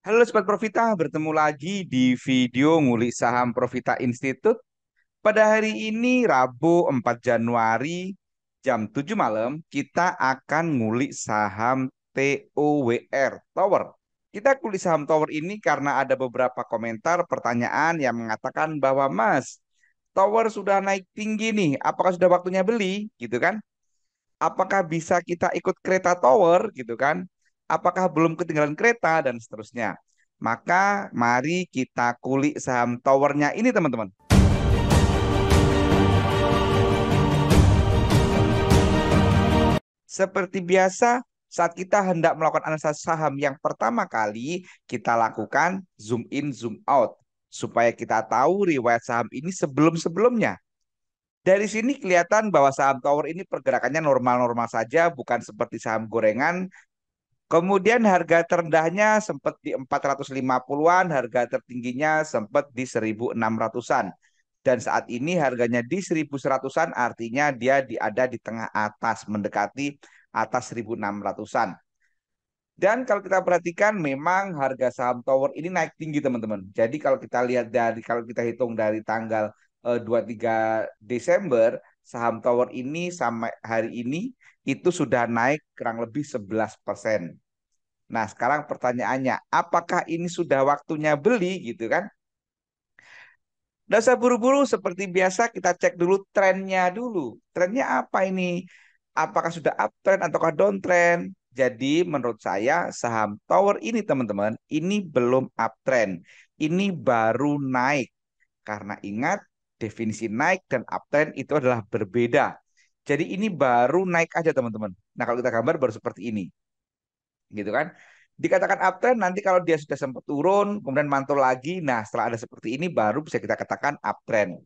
Halo Sobat Profita, bertemu lagi di video ngulik saham Profita Institute. Pada hari ini Rabu 4 Januari jam 7 malam kita akan ngulik saham TOWR Tower. Kita kulik saham Tower ini karena ada beberapa komentar pertanyaan yang mengatakan bahwa Mas, Tower sudah naik tinggi nih, apakah sudah waktunya beli? Gitu kan? Apakah bisa kita ikut kereta tower gitu kan? Apakah belum ketinggalan kereta dan seterusnya. Maka mari kita kulik saham towernya ini teman-teman. Seperti biasa, saat kita hendak melakukan analisa saham yang pertama kali, kita lakukan zoom in, zoom out. Supaya kita tahu riwayat saham ini sebelum-sebelumnya. Dari sini kelihatan bahwa saham tower ini pergerakannya normal-normal saja, bukan seperti saham gorengan. Kemudian harga terendahnya sempat di 450-an, harga tertingginya sempat di 1600-an. Dan saat ini harganya di 1100-an, artinya dia ada di tengah atas, mendekati atas 1600-an. Dan kalau kita perhatikan memang harga saham tower ini naik tinggi teman-teman. Jadi kalau kita hitung dari tanggal 23 Desember, saham tower ini sampai hari ini itu sudah naik kurang lebih 11%. Nah, sekarang pertanyaannya, apakah ini sudah waktunya beli gitu kan? Nggak usah buru-buru, seperti biasa kita cek dulu trennya dulu. Trennya apa ini? Apakah sudah uptrend ataukah downtrend? Jadi menurut saya saham tower ini teman-teman, ini belum uptrend. Ini baru naik. Karena ingat, definisi naik dan uptrend itu adalah berbeda. Jadi ini baru naik aja teman-teman. Nah, kalau kita gambar baru seperti ini gitu kan. Dikatakan uptrend nanti kalau dia sudah sempat turun, kemudian mantul lagi, nah setelah ada seperti ini baru bisa kita katakan uptrend.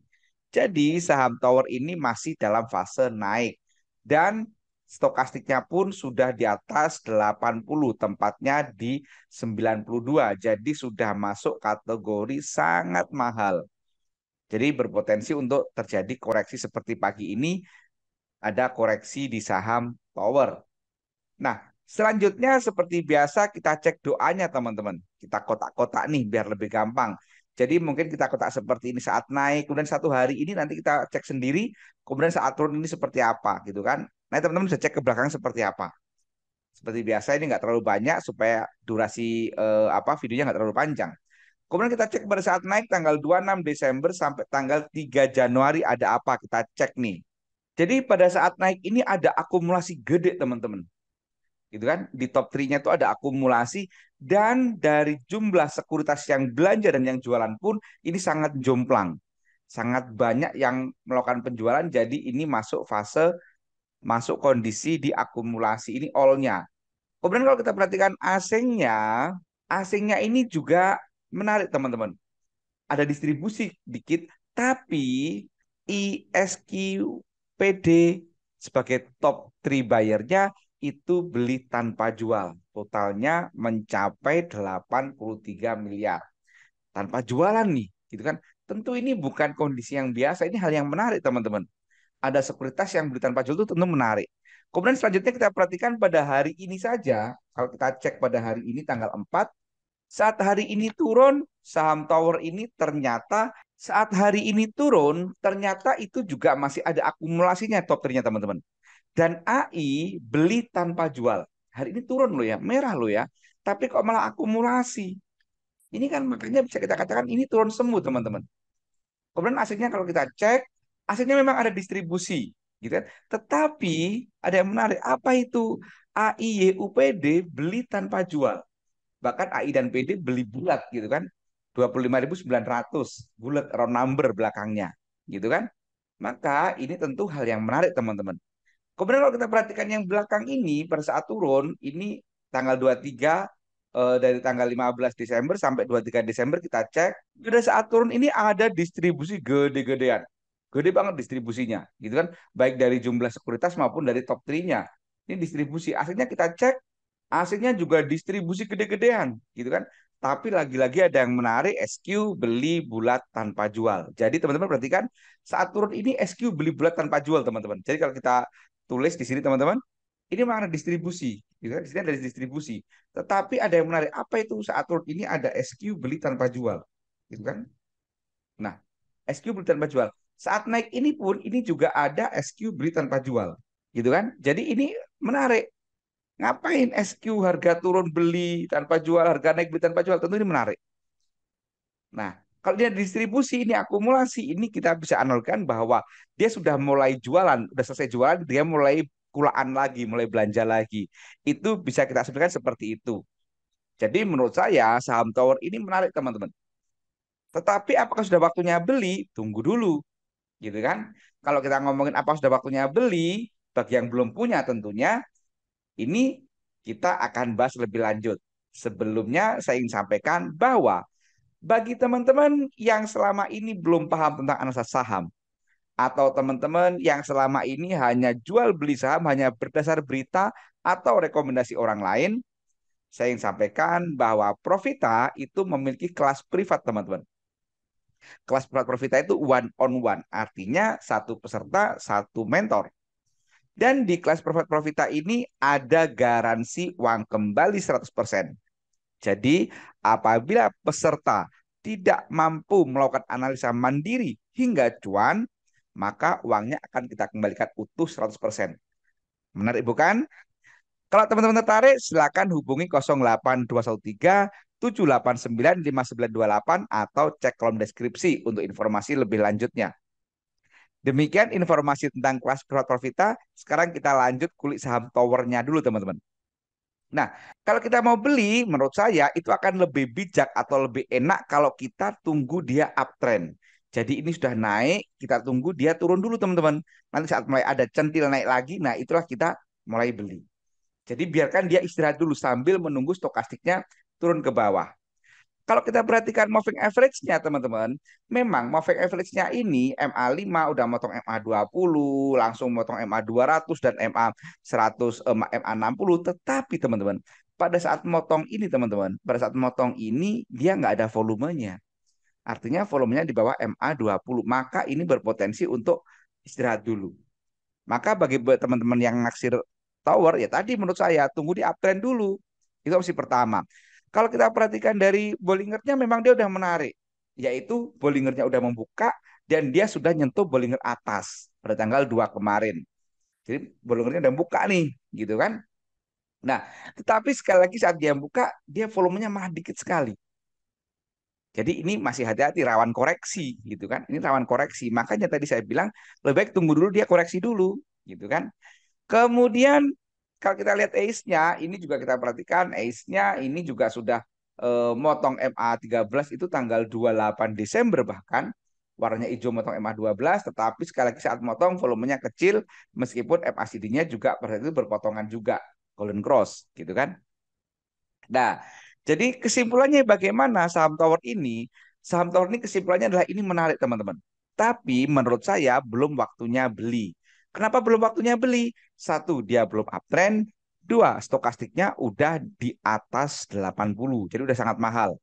Jadi saham tower ini masih dalam fase naik dan stokastiknya pun sudah di atas 80, tempatnya di 92. Jadi sudah masuk kategori sangat mahal. Jadi berpotensi untuk terjadi koreksi seperti pagi ini, ada koreksi di saham tower. Nah, selanjutnya seperti biasa kita cek doanya teman-teman. Kita kotak-kotak nih biar lebih gampang. Jadi mungkin kita kotak seperti ini saat naik, kemudian satu hari ini nanti kita cek sendiri, kemudian saat turun ini seperti apa gitu kan. Nah, teman-teman bisa cek ke belakang seperti apa. Seperti biasa ini nggak terlalu banyak supaya durasi videonya nggak terlalu panjang. Kemudian kita cek pada saat naik tanggal 26 Desember sampai tanggal 3 Januari ada apa, kita cek nih. Jadi pada saat naik ini ada akumulasi gede teman-teman gitu kan. Di top 3-nya itu ada akumulasi dan dari jumlah sekuritas yang belanja dan yang jualan pun ini sangat jomplang. Sangat banyak yang melakukan penjualan jadi ini masuk kondisi di akumulasi ini all-nya. Kemudian kalau kita perhatikan asingnya ini juga menarik teman-teman. Ada distribusi dikit tapi ISQPD sebagai top 3 buyer-nya itu beli tanpa jual. Totalnya mencapai 83 miliar. Tanpa jualan nih, gitu kan. Tentu ini bukan kondisi yang biasa, ini hal yang menarik teman-teman. Ada sekuritas yang beli tanpa jual itu tentu menarik. Kemudian selanjutnya kita perhatikan pada hari ini saja, kalau kita cek pada hari ini tanggal 4, saat hari ini turun, saham tower ini ternyata itu juga masih ada akumulasinya top 3-nya teman-teman. Dan AI beli tanpa jual. Hari ini turun loh ya, merah loh ya. Tapi kok malah akumulasi. Ini kan makanya bisa kita katakan ini turun semu teman-teman. Kemudian asetnya kalau kita cek, asetnya memang ada distribusi, gitu kan. Tetapi ada yang menarik, apa itu? AIYUPD beli tanpa jual. Bahkan AI dan PD beli bulat gitu kan. 25.900 bulat round number belakangnya, gitu kan. Maka ini tentu hal yang menarik teman-teman. Kemudian kalau kita perhatikan yang belakang ini pada saat turun, ini tanggal 23 dari tanggal 15 Desember sampai 23 Desember kita cek, pada saat turun ini ada distribusi gede-gedean. Gede banget distribusinya, gitu kan. Baik dari jumlah sekuritas maupun dari top 3-nya. Ini distribusi. Akhirnya kita cek, asetnya juga distribusi gede-gedean, gitu kan. Tapi lagi-lagi ada yang menarik, SQ beli bulat tanpa jual. Jadi teman-teman perhatikan, saat turun ini SQ beli bulat tanpa jual, teman-teman. Jadi kalau kita tulis di sini teman-teman. Ini makna distribusi, gitu kan? Di sini ada distribusi. Tetapi ada yang menarik. Apa itu saat turun ini ada SQ beli tanpa jual, gitu kan? Nah, SQ beli tanpa jual. Saat naik ini pun ini juga ada SQ beli tanpa jual, gitu kan? Jadi ini menarik. Ngapain SQ harga turun beli tanpa jual, harga naik beli tanpa jual? Tentu ini menarik. Nah, kalau dia distribusi ini akumulasi ini kita bisa analogikan bahwa dia sudah mulai jualan, sudah selesai jualan, dia mulai kulaan lagi, mulai belanja lagi. Itu bisa kita sebutkan seperti itu. Jadi menurut saya saham tower ini menarik teman-teman. Tetapi apakah sudah waktunya beli? Tunggu dulu, gitu kan? Kalau kita ngomongin apa sudah waktunya beli, bagi yang belum punya tentunya ini kita akan bahas lebih lanjut. Sebelumnya saya ingin sampaikan bahwa bagi teman-teman yang selama ini belum paham tentang analisa saham, atau teman-teman yang selama ini hanya jual beli saham hanya berdasar berita atau rekomendasi orang lain, saya ingin sampaikan bahwa Profita itu memiliki kelas privat, teman-teman. Kelas privat Profita itu one on one, artinya satu peserta, satu mentor. Dan di kelas privat Profita ini ada garansi uang kembali 100%. Jadi, apabila peserta tidak mampu melakukan analisa mandiri hingga cuan, maka uangnya akan kita kembalikan utuh 100%. Menarik bukan? Kalau teman-teman tertarik, silakan hubungi 082137895928 atau cek kolom deskripsi untuk informasi lebih lanjutnya. Demikian informasi tentang kelas privat Profita. Sekarang kita lanjut kulik saham towernya dulu, teman-teman. Nah, kalau kita mau beli, menurut saya itu akan lebih bijak atau lebih enak kalau kita tunggu dia uptrend. Jadi ini sudah naik, kita tunggu dia turun dulu, teman-teman. Nanti saat mulai ada centil naik lagi, nah itulah kita mulai beli. Jadi biarkan dia istirahat dulu sambil menunggu stokastiknya turun ke bawah. Kalau kita perhatikan moving average-nya, teman-teman, memang moving average-nya ini MA5 udah motong MA20, langsung motong MA200 dan MA100, MA60. Tetapi, teman-teman, pada saat motong ini, teman-teman, pada saat motong ini, dia nggak ada volumenya. Artinya volumenya di bawah MA20. Maka ini berpotensi untuk istirahat dulu. Maka bagi teman-teman yang naksir tower, ya tadi menurut saya, tunggu di uptrend dulu. Itu opsi pertama. Kalau kita perhatikan dari Bollingernya memang dia udah menarik, yaitu Bollingernya udah membuka dan dia sudah nyentuh Bollinger atas pada tanggal 2 kemarin. Jadi Bollingernya udah buka nih, gitu kan? Nah, tetapi sekali lagi saat dia buka, dia volumenya malah dikit sekali. Jadi ini masih hati-hati rawan koreksi, gitu kan? Ini rawan koreksi. Makanya tadi saya bilang lebih baik tunggu dulu dia koreksi dulu, gitu kan? Kemudian kalau kita lihat ACE-nya, ini juga kita perhatikan ACE-nya ini juga sudah motong MA13 itu tanggal 28 Desember bahkan. Warnanya hijau motong MA12, tetapi sekali lagi saat motong volumenya kecil meskipun MACD-nya juga pada itu berpotongan juga Golden Cross gitu kan. Nah, jadi kesimpulannya bagaimana saham tower ini? Saham tower ini kesimpulannya adalah ini menarik teman-teman. Tapi menurut saya belum waktunya beli. Kenapa belum waktunya beli? Satu, dia belum uptrend. Dua, stokastiknya udah di atas 80. Jadi udah sangat mahal.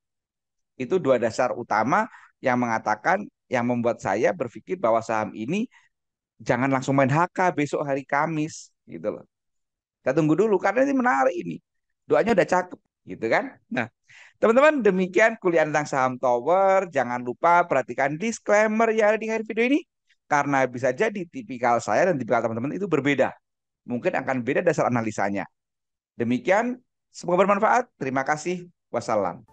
Itu dua dasar utama yang mengatakan, yang membuat saya berpikir bahwa saham ini jangan langsung main HK besok hari Kamis. Gitu loh. Kita tunggu dulu karena ini menarik ini. Doanya udah cakep gitu kan. Nah, teman-teman demikian kuliah tentang saham tower. Jangan lupa perhatikan disclaimer yang ada di akhir video ini. Karena bisa jadi tipikal saya dan tipikal teman-teman itu berbeda. Mungkin akan beda dasar analisanya. Demikian, semoga bermanfaat. Terima kasih. Wassalam.